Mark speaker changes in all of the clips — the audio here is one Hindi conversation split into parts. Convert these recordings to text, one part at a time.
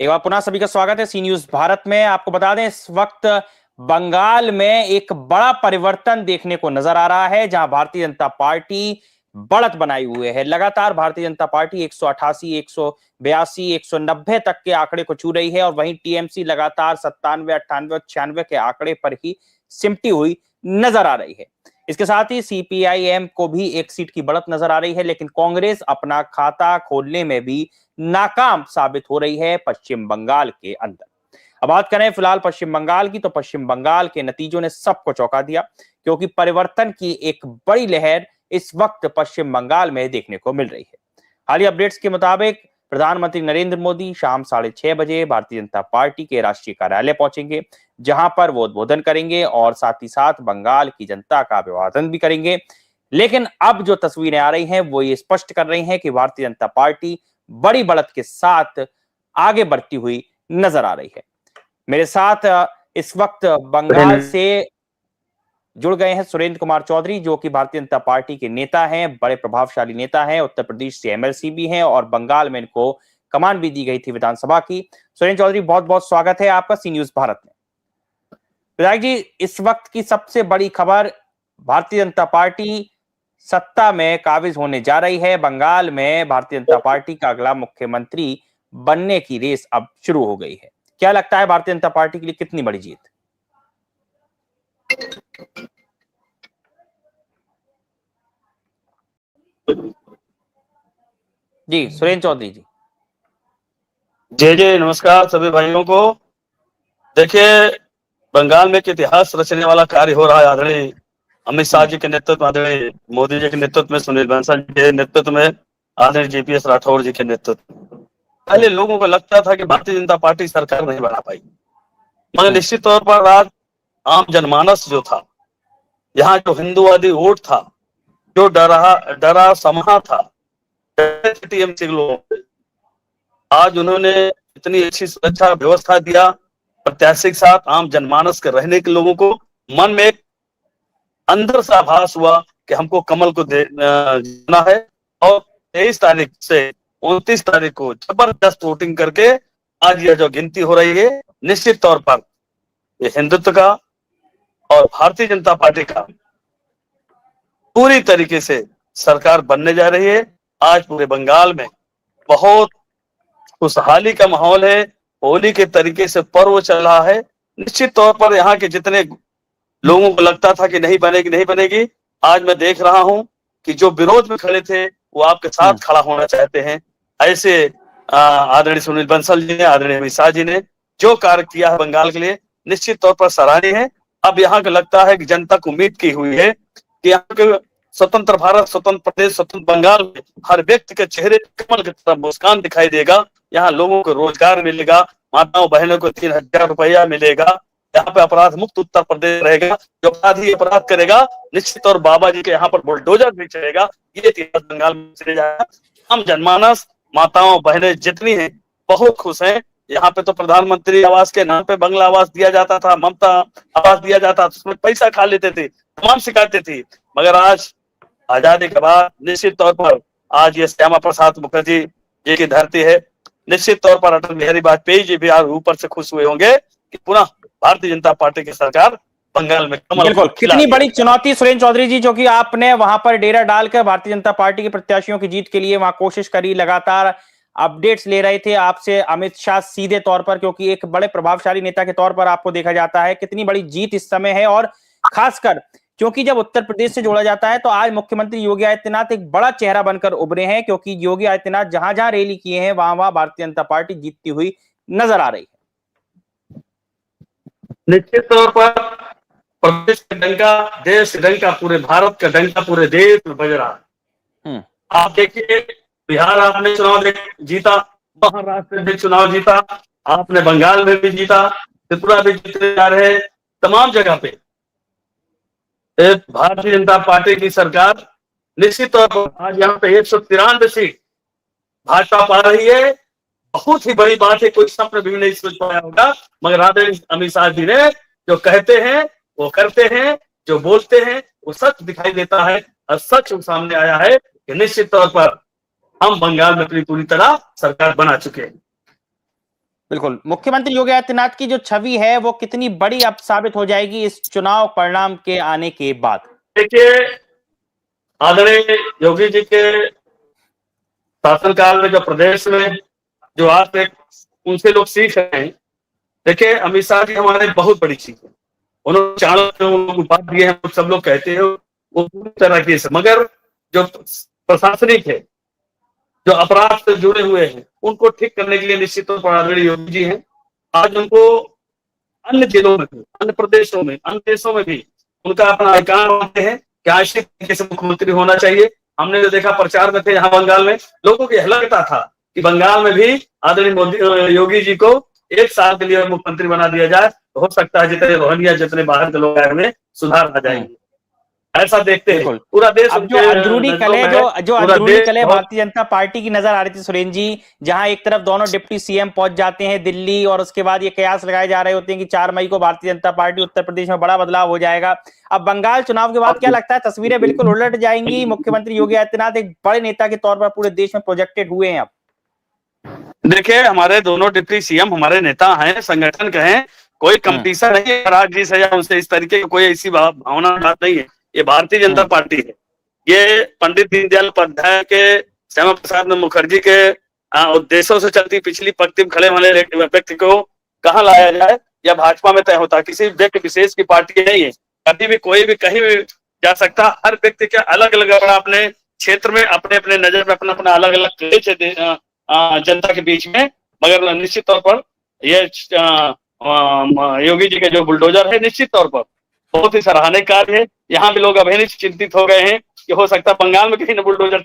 Speaker 1: एक बार पुनः सभी का स्वागत है सी न्यूज भारत में। आपको बता दें, इस वक्त बंगाल में एक बड़ा परिवर्तन देखने को नजर आ रहा है, जहां भारतीय जनता पार्टी बढ़त बनाए हुए है। लगातार भारतीय जनता पार्टी 188, 182, 190 तक के आंकड़े को छू रही है और वहीं टीएमसी लगातार 97, 98 और 96 के आंकड़े पर ही सिमटी हुई नजर आ रही है। इसके साथ ही सीपीआईएम को भी एक सीट की बढ़त नजर आ रही है, लेकिन कांग्रेस अपना खाता खोलने में भी नाकाम साबित हो रही है पश्चिम बंगाल के अंदर। अब बात करें फिलहाल पश्चिम बंगाल की, तो पश्चिम बंगाल के नतीजों ने सबको चौंका दिया, क्योंकि परिवर्तन की एक बड़ी लहर इस वक्त पश्चिम बंगाल में देखने को मिल रही है। हालिया अपडेट्स के मुताबिक प्रधानमंत्री नरेंद्र मोदी शाम 6:30 भारतीय जनता पार्टी के राष्ट्रीय कार्यालय पहुंचेंगे, जहां पर वो उद्बोधन करेंगे और साथ ही साथ बंगाल की जनता का अभिवादन भी करेंगे। लेकिन अब जो तस्वीरें आ रही हैं वो ये स्पष्ट कर रही हैं कि भारतीय जनता पार्टी बड़ी बढ़त के साथ आगे बढ़ती हुई नजर आ रही है। मेरे साथ इस वक्त बंगाल से जुड़ गए हैं सुरेंद्र कुमार चौधरी, जो कि भारतीय जनता पार्टी के नेता हैं, बड़े प्रभावशाली नेता हैं, उत्तर प्रदेश से एमएलसी भी हैं और बंगाल में इनको कमान भी दी गई थी विधानसभा की। सुरेंद्र चौधरी, बहुत बहुत स्वागत है आपका सी न्यूज भारत में। विधायक जी, इस वक्त की सबसे बड़ी खबर, भारतीय जनता पार्टी सत्ता में काबिज होने जा रही है। बंगाल में भारतीय जनता पार्टी का अगला मुख्यमंत्री बनने की रेस अब शुरू हो गई है। क्या लगता है भारतीय जनता पार्टी के लिए कितनी बड़ी जीत? जी सुरेंद्र चौधरी जी।
Speaker 2: जय जय, नमस्कार सभी भाइयों को। देखिए, बंगाल में एक इतिहास रचने वाला कार्य हो रहा है। आदरणीय अमित शाह जी के नेतृत्व में, आदरणीय मोदी जी के नेतृत्व में, सुनील बंसल जी के नेतृत्व में, आदरणीय जेपीएस राठौर जी के नेतृत्व में। पहले लोगों को लगता था कि भारतीय जनता पार्टी सरकार नहीं बना पाई, मगर निश्चित तौर पर आज आम जनमानस जो था, यहाँ जो हिंदूवादी वोट था, जो डरा समा था टीएमसी लोगों को, आज उन्होंने इतनी अच्छी सुरक्षा व्यवस्था दिया। प्रत्याशी के साथ आम जनमानस के रहने के लोगों को मन में एक अंदर सा आभास हुआ कि हमको कमल को जीतना है। और 23 तारीख से 29 तारीख को जबरदस्त वोटिंग करके आज यह जो गिनती हो रही है, निश्चित तौर पर ये हिंदुत्व का और भारतीय जनता पार्टी का पूरी तरीके से सरकार बनने जा रही है। आज पूरे बंगाल में बहुत खुशहाली का माहौल है। होली के तरीके से पर्व चल रहा है। निश्चित तौर पर यहाँ के जितने लोगों को लगता था कि नहीं बनेगी, आज मैं देख रहा हूं कि जो विरोध में खड़े थे वो आपके साथ खड़ा होना चाहते हैं। ऐसे आदरणीय सुनील बंसल जी ने, आदरणीय अमित शाह जी ने जो कार्य किया है बंगाल के लिए, निश्चित तौर पर सराहनीय है। अब यहाँ का लगता है कि जनता को उम्मीद की हुई है कि यहाँ के स्वतंत्र भारत, स्वतंत्र प्रदेश, स्वतंत्र बंगाल में हर व्यक्ति के चेहरे कमल की तरह मुस्कान दिखाई देगा। यहाँ लोगों को रोजगार मिलेगा, माताओं बहनों को 3000 रुपया मिलेगा। यहाँ पे अपराध मुक्त उत्तर प्रदेश रहेगा। जो अपराधी अपराध करेगा, निश्चित तौर बाबा जी के यहाँ पर बुलडोजर भी चलेगा। ये इतिहास बंगाल में चले जाएगा। हम जनमानस, माताओं बहनें जितनी हैं, बहुत खुश हैं। यहाँ पे तो प्रधानमंत्री आवास के नाम पे बंगला आवास दिया जाता था, ममता आवास दिया जाता था, उसमें पैसा खा लेते थे, तमाम शिकायतें थी। मगर आज आजादी के बाद निश्चित तौर पर आज ये श्यामा प्रसाद मुखर्जी जी की धरती है। निश्चित तौर पर अटल बिहारी वाजपेयी जी भी आज ऊपर से खुश हुए होंगे कि पुनः भारतीय जनता पार्टी की सरकार बंगाल में कमल।
Speaker 1: बिल्कुल, कितनी बड़ी चुनौती सुरेंद्र चौधरी जी, जो कि आपने वहां पर डेरा डालकर भारतीय जनता पार्टी के प्रत्याशियों की जीत के लिए वहां कोशिश करी, लगातार अपडेट्स ले रहे थे आपसे अमित शाह सीधे तौर पर, क्योंकि एक बड़े प्रभावशाली नेता के तौर पर आपको देखा जाता है। कितनी बड़ी जीत इस समय है, और खासकर क्योंकि जब उत्तर प्रदेश से जोड़ा जाता है तो आज मुख्यमंत्री योगी आदित्यनाथ एक बड़ा चेहरा बनकर उभरे हैं, क्योंकि योगी आदित्यनाथ जहां जहां रैली किए हैं वहां वहां भारतीय जनता पार्टी जीतती हुई नजर आ रही है।
Speaker 2: निश्चित तौर पर प्रदेश का डंका, देश का डंका, पूरे भारत का डंका पूरे देश में बज रहा है। आप देखिए, बिहार आपने चुनाव जीता, महाराष्ट्र में भी चुनाव जीता, आपने बंगाल में भी जीता, त्रिपुरा भी जीतने जा रहे हैं। तमाम जगह पे भारतीय जनता पार्टी की सरकार निश्चित तौर पर आज यहाँ पे 193 सीट भाजपा पा रही है। बहुत ही बड़ी बात है, कोई सपने भी नहीं सोच पाया होगा। मगर आदरणीय अमित शाह जी ने जो कहते हैं वो करते हैं, जो बोलते हैं वो सच दिखाई देता है, और सच सामने आया है कि निश्चित तौर पर हम बंगाल में अपनी पूरी तरह सरकार बना चुके हैं।
Speaker 1: बिल्कुल, मुख्यमंत्री योगी आदित्यनाथ की जो छवि है वो कितनी बड़ी अब साबित हो जाएगी इस चुनाव परिणाम के आने के बाद?
Speaker 2: देखिए, आदरणीय योगी जी के शासनकाल में जो प्रदेश में जो आज तक उनसे लोग सीख रहे हैं। देखिए, अमित शाह जी हमारे बहुत बड़ी चीज है। उन्होंने चाणक्य उपाधि दिए हैं, सब लोग कहते हैं वो पूरी तरह की है। मगर जो प्रशासनिक है, जो अपराध से जुड़े हुए हैं, उनको ठीक करने के लिए निश्चित तौर पर आदरणीय योगी जी हैं। आज उनको अन्य जिलों में भी, अन्य प्रदेशों में, अन्य देशों में भी उनका अपना आइकॉन मानते हैं कि ऐसे तरीके से मुख्यमंत्री होना चाहिए। हमने जो देखा प्रचार में थे यहाँ बंगाल में, लोगों को यह लगता था कि बंगाल में भी आदरणीय मोदी योगी जी को 1 साल के लिए मुख्यमंत्री बना दिया जाए, तो हो सकता है जितने रोहिंग्या जितने बाहर के लोग आए हुए सुधार आ जाएंगे। ऐसा देखते हैं
Speaker 1: बिल्कुल।
Speaker 2: पूरा देश
Speaker 1: अब जो
Speaker 2: उनके
Speaker 1: अंदरूनी
Speaker 2: नजरों
Speaker 1: कलह
Speaker 2: में है।
Speaker 1: जो
Speaker 2: पूरा
Speaker 1: अंदरूनी
Speaker 2: देश
Speaker 1: कलह
Speaker 2: बहुत
Speaker 1: भारतीय जनता पार्टी की नजर आ रही थी सुरेंद्र जी, जहां एक तरफ दोनों डिप्टी सीएम पहुंच जाते हैं दिल्ली और उसके बाद ये कयास लगाए जा रहे होते हैं कि 4 मई को भारतीय जनता पार्टी उत्तर प्रदेश में बड़ा बदलाव हो जाएगा। अब बंगाल चुनाव के बाद क्या लगता है तस्वीरें बिल्कुल उलट जाएंगी? मुख्यमंत्री योगी आदित्यनाथ एक बड़े नेता के तौर पर पूरे देश में प्रोजेक्टेड हुए हैं अब।
Speaker 2: देखिए, हमारे दोनों डिप्टी सीएम हमारे नेता हैं, संगठन के हैं, कोई कंपटीशन नहीं है राज जी से या उनसे, इस तरीके की कोई ऐसी भावना बात नहीं है। ये भारतीय जनता पार्टी है। ये पंडित दीनदयाल उपाध्याय के, श्यामा प्रसाद मुखर्जी के उद्देश्यों से चलती पिछली पंक्ति में खड़े वाले व्यक्ति को कहाँ लाया जाए या भाजपा में तय होता, किसी व्यक्ति विशेष की पार्टी नहीं है। कभी भी कोई भी कहीं भी जा सकता। हर व्यक्ति के अलग अलग अपने क्षेत्र में अपने अपने नजर में अपना अपना अलग अलग जनता के बीच में। मगर निश्चित तौर पर ये योगी जी के जो बुलडोजर है, निश्चित तौर पर बहुत ही सराहनीय कार्य है। यहाँ भी लोग अभी चिंतित हो गए हैं कि हो सकता है बंगाल में कहीं न बुलडोजर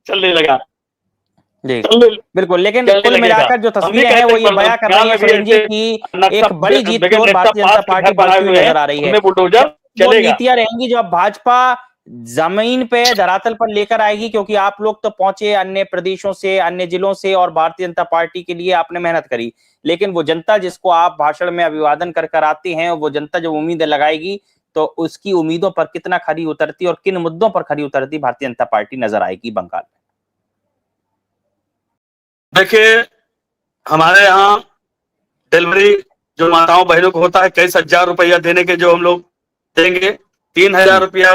Speaker 2: चलने लगा।
Speaker 1: जी बिल्कुल, लेकिन कुल मिलाकर जो तस्वीरें हैं वो ये बयां कर रही है सुरेंद्र जी की एक बड़ी जीत की ओर भारतीय जनता पार्टी बढ़ती हुई नजर आ रही है।
Speaker 2: बुलडोजर
Speaker 1: वो नीतियां रहेंगी जो अब भाजपा जमीन पे धरातल पर लेकर आएगी, क्योंकि आप लोग तो पहुंचे अन्य प्रदेशों से, अन्य जिलों से और भारतीय जनता पार्टी के लिए आपने मेहनत करी, लेकिन वो जनता जिसको आप भाषण में अभिवादन कर कर आते हैं, वो जनता जो उम्मीदें लगाएगी तो उसकी उम्मीदों पर कितना खरी उतरती और किन मुद्दों पर खरी उतरती भारतीय जनता पार्टी नजर आएगी बंगाल में।
Speaker 2: देखिए, हमारे यहाँ डिलीवरी जो माताओं बहनों को होता है, कई हजार रुपया देने के जो हम लोग देंगे, 3,000 रुपया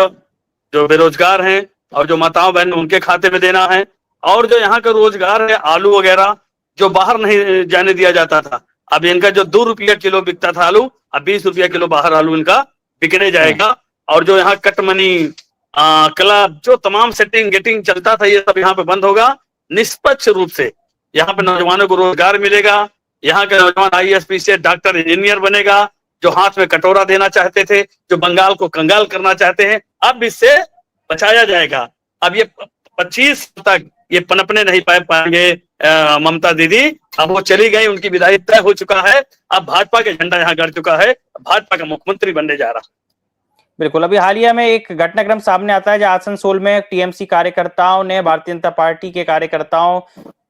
Speaker 2: जो बेरोजगार हैं और जो माताओं बहन उनके खाते में देना है। और जो यहाँ का रोजगार है, आलू वगैरह जो बाहर नहीं जाने दिया जाता था, अब इनका जो 2 रुपया किलो बिकता था आलू, अब 20 रुपया किलो बाहर आलू इनका बिकने जाएगा। और जो यहाँ कटमनी क्लब जो तमाम सेटिंग गेटिंग चलता था, ये सब यहाँ पे बंद होगा। निष्पक्ष रूप से यहाँ पे नौजवानों को रोजगार मिलेगा। यहाँ के नौजवान IAS से डॉक्टर इंजीनियर बनेगा। जो हाथ में कटोरा देना चाहते थे, जो बंगाल को कंगाल करना चाहते हैं, अब इससे बचाया जाएगा। अब ये 25 तक ये पनपने नहीं पाएंगे ममता दीदी। अब वो चली गई, उनकी विदाई तय हो चुका है। अब भाजपा का झंडा यहाँ गड़ चुका है, भाजपा का मुख्यमंत्री बनने जा रहा।
Speaker 1: बिल्कुल, अभी हालिया में एक घटनाक्रम सामने आता है जहां आसनसोल में टीएमसी कार्यकर्ताओं ने भारतीय जनता पार्टी के कार्यकर्ताओं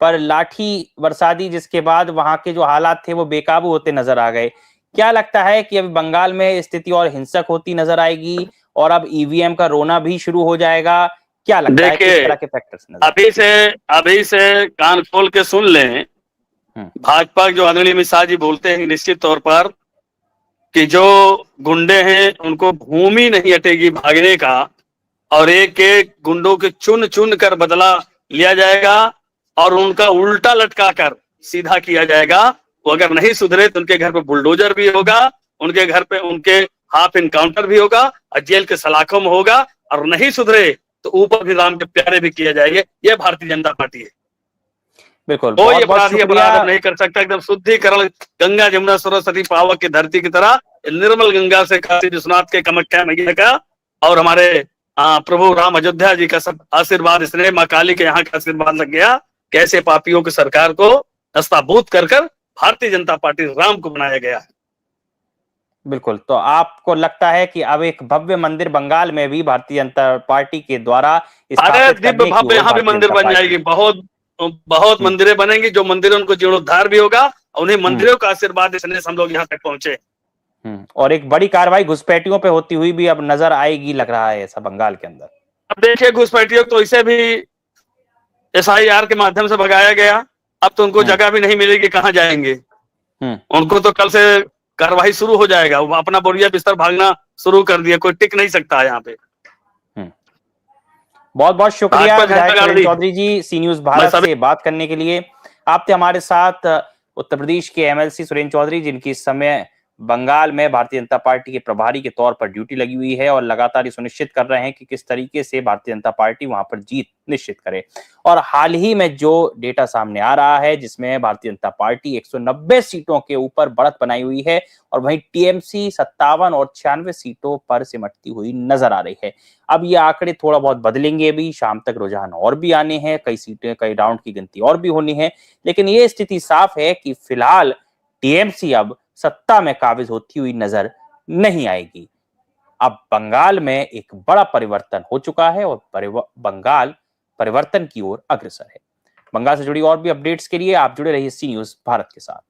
Speaker 1: पर लाठी बरसा दी, जिसके बाद वहां के जो हालात थे वो बेकाबू होते नजर आ गए। क्या लगता है कि अभी बंगाल में स्थिति और हिंसक होती नजर आएगी और अब ईवीएम का रोना भी शुरू हो जाएगा? क्या लगता है किस तरह के फैक्टर्स
Speaker 2: अभी से कान खोल के सुन लें। भाजपा जो आदरणीय अमित शाह जी बोलते हैं निश्चित तौर पर कि जो गुंडे हैं उनको भूमि नहीं हटेगी भागने का, और एक एक गुंडों के चुन चुन कर बदला लिया जाएगा और उनका उल्टा लटका कर सीधा किया जाएगा। वो अगर नहीं सुधरे तो उनके घर पे बुलडोजर भी होगा, उनके घर पे उनके हाफ इनकाउंटर भी होगा और जेल के सलाखों में होगा, और नहीं सुधरे तो ऊपर भी राम के प्यारे भी किए जाएंगे। ये भारतीय जनता पार्टी है।
Speaker 1: बिल्कुल,
Speaker 2: कोई अपराधी अपराध नहीं कर सकता। एकदम शुद्धिकरण गंगा जमुना सरस्वती पावक की धरती की तरह निर्मल गंगा से काशी विश्वनाथ के कामाख्या मैया का और हमारे प्रभु राम अयोध्या जी का सब आशीर्वाद, इसने माँ काली के यहाँ का आशीर्वाद लग गया। कैसे पापियों की सरकार को नस्ताबूत कर भारतीय जनता पार्टी राम को बनाया गया है।
Speaker 1: बिल्कुल, तो आपको लगता है कि अब एक भव्य मंदिर बंगाल में भी भारतीय जनता पार्टी के द्वारा
Speaker 2: अरे दिव्य भव्य यहाँ भी मंदिर बन जाएगी। बहुत मंदिरें बनेंगी। जो मंदिर उनको जीर्णोद्धार भी होगा, उन्हें मंदिरों का आशीर्वाद इसने हम लोग यहाँ तक पहुंचे।
Speaker 1: और एक बड़ी कार्रवाई घुसपैठियों पे होती हुई भी अब नजर आएगी, लग रहा है ऐसा बंगाल के अंदर।
Speaker 2: अब देखिए, घुसपैठियों तो इसे भी SIR के माध्यम से भगाया गया। अब तो उनको जगह भी नहीं मिलेगी, कहाँ जाएंगे। उनको तो कल से कार्रवाई शुरू हो जाएगा, वो अपना बोरिया बिस्तर भागना शुरू कर दिया, कोई टिक नहीं सकता है यहाँ पे।
Speaker 1: बहुत बहुत शुक्रिया
Speaker 2: भाजपा
Speaker 1: विधायक
Speaker 2: झंडा गाड़
Speaker 1: सुरेंद्र
Speaker 2: दी।
Speaker 1: चौधरी जी सी न्यूज
Speaker 2: मैं
Speaker 1: भारत
Speaker 2: सभी
Speaker 1: से बात करने के लिए। आप थे हमारे साथ उत्तर प्रदेश के एमएलसी सुरेंद्र चौधरी, जिनकी इस समय बंगाल में भारतीय जनता पार्टी के प्रभारी के तौर पर ड्यूटी लगी हुई है और लगातार ये सुनिश्चित कर रहे हैं कि किस तरीके से भारतीय जनता पार्टी वहां पर जीत निश्चित करे। और हाल ही में जो डेटा सामने आ रहा है, जिसमें भारतीय जनता पार्टी 190 सीटों के ऊपर बढ़त बनाई हुई है और वहीं टीएमसी 57 और 96 सीटों पर सिमटती हुई नजर आ रही है। अब ये आंकड़े थोड़ा बहुत बदलेंगे भी, शाम तक रुझान और भी आने हैं, कई सीटें, कई राउंड की गिनती और भी होनी है, लेकिन ये स्थिति साफ है कि फिलहाल टीएमसी अब सत्ता में काबिज होती हुई नजर नहीं आएगी। अब बंगाल में एक बड़ा परिवर्तन हो चुका है और बंगाल परिवर्तन की ओर अग्रसर है। बंगाल से जुड़ी और भी अपडेट्स के लिए आप जुड़े रहिए सी न्यूज भारत के साथ।